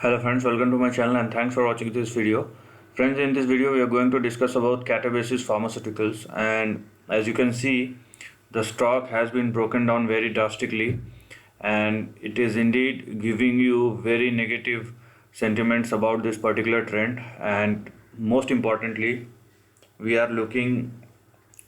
Hello friends, welcome to my channel and thanks for watching this video. Friends, in this video we are going to discuss about Catabasis Pharmaceuticals, and as you can see the stock has been broken down very drastically and it is indeed giving you very negative sentiments about this particular trend. And most importantly, we are looking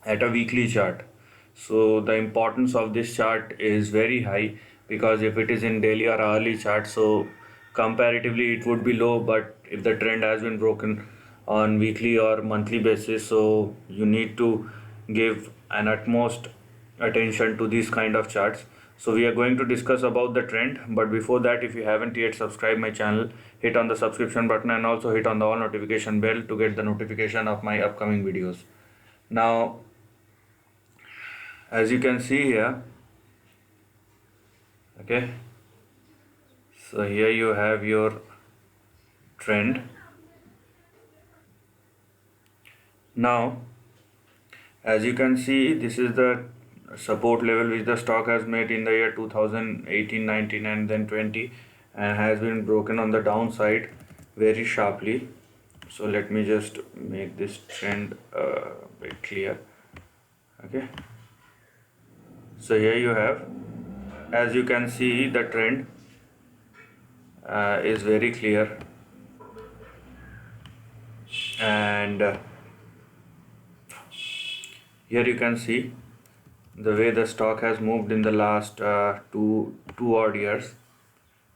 at a weekly chart. So the importance of this chart is very high, because if it is in daily or hourly chart, so comparatively it would be low, but if the trend has been broken on weekly or monthly basis, so you need to give an utmost attention to these kind of charts. So we are going to discuss about the trend, but before that, if you haven't yet subscribed my channel, hit on the subscription button and also hit on the all notification bell to get the notification of my upcoming videos. Now, as you can see here, okay, so here you have your trend. Now, as you can see, this is the support level which the stock has made in the year 2018, 19 and then 20, and has been broken on the downside very sharply. So let me just make this trend a bit clear. Okay, so here you have, as you can see, the trend is very clear, and here you can see the way the stock has moved in the last two odd years,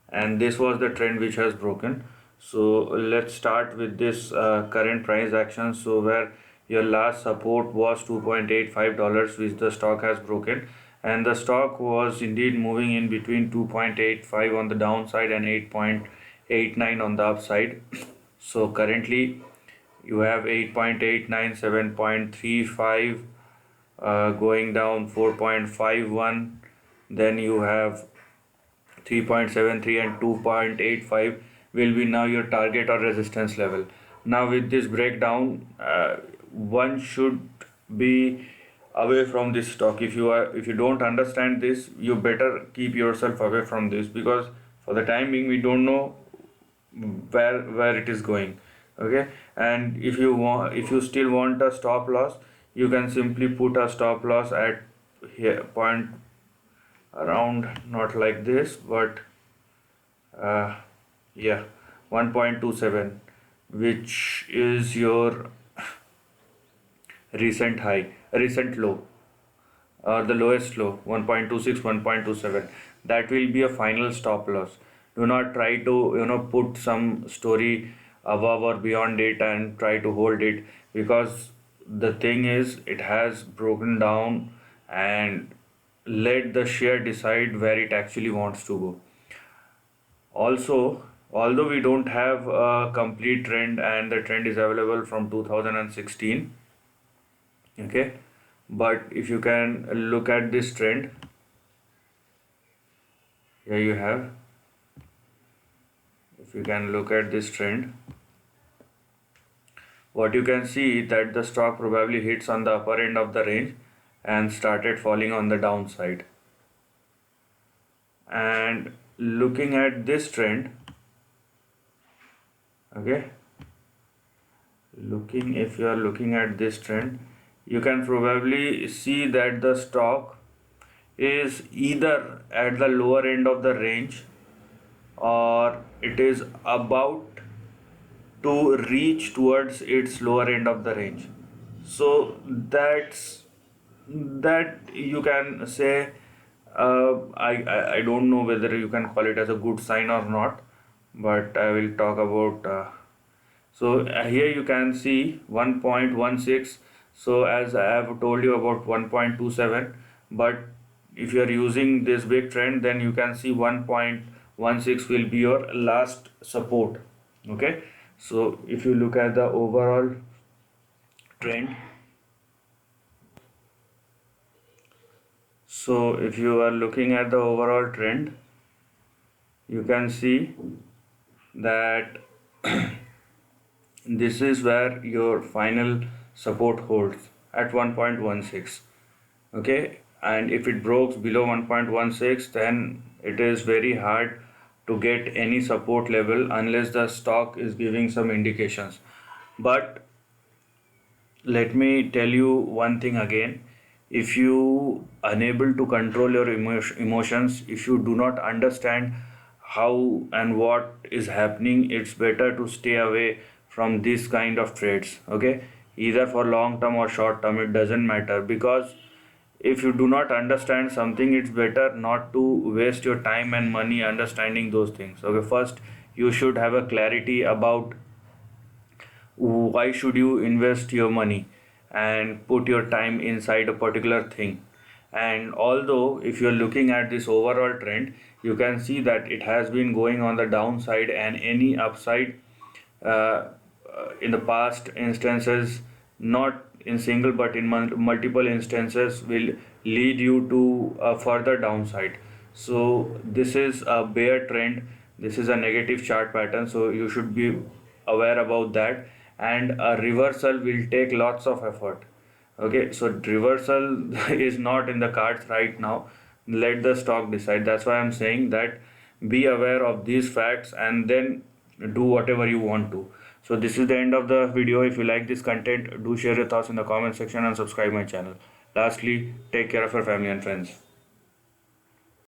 and this was the trend which has broken. So let's start with this current price action. So where your last support was $2.85, which the stock has broken, and the stock was indeed moving in between 2.85 on the downside and 8.89 on the upside. So currently you have 8.89, 7.35, going down 4.51, then you have 3.73 and 2.85 will be now your target or resistance level. Now with this breakdown, one should be away from this stock. If you don't understand this, you better keep yourself away from this, because for the time being we don't know where it is going. Okay, and if you still want a stop loss, you can simply put a stop loss at here point around, not like this, but uh, yeah, 1.27, which is your recent low, or the lowest low, 1.26, 1.27. That will be a final stop loss. Do not try to put some story above or beyond it and try to hold it, because the thing is, it has broken down, and let the share decide where it actually wants to go. Also, although we don't have a complete trend and the trend is available from 2016, okay, but if you can look at this trend, here you have, if you can look at this trend, what you can see that the stock probably hits on the upper end of the range and started falling on the downside. And looking at this trend, okay, if you are looking at this trend, you can probably see that the stock is either at the lower end of the range, or it is about to reach towards its lower end of the range. So that you can say, I don't know whether you can call it as a good sign or not, but I will talk about. Here you can see 1.16. So as I have told you about 1.27, but if you are using this big trend, then you can see 1.16 will be your last support. Okay, so if you look at the overall trend, so if you are looking at the overall trend, you can see that this is where your final support holds at 1.16. Okay, and if it breaks below 1.16, then it is very hard to get any support level unless the stock is giving some indications. But let me tell you one thing again. If you unable to control your emotions, if you do not understand how and what is happening, it's better to stay away from this kind of trades. Okay, either for long term or short term, it doesn't matter, because if you do not understand something, it's better not to waste your time and money understanding those things. Okay, first you should have a clarity about why should you invest your money and put your time inside a particular thing. And although if you're looking at this overall trend, you can see that it has been going on the downside, and any upside uh, in the past instances, not in single but in multiple instances, will lead you to a further downside. So this is a bear trend, this is a negative chart pattern, so you should be aware about that. And a reversal will take lots of effort. Okay, so reversal is not in the cards right now. Let the stock decide. That's why I'm saying that be aware of these facts and then do whatever you want to. So this is the end of the video. If you like this content, do share your thoughts in the comment section and subscribe my channel. Lastly, take care of your family and friends.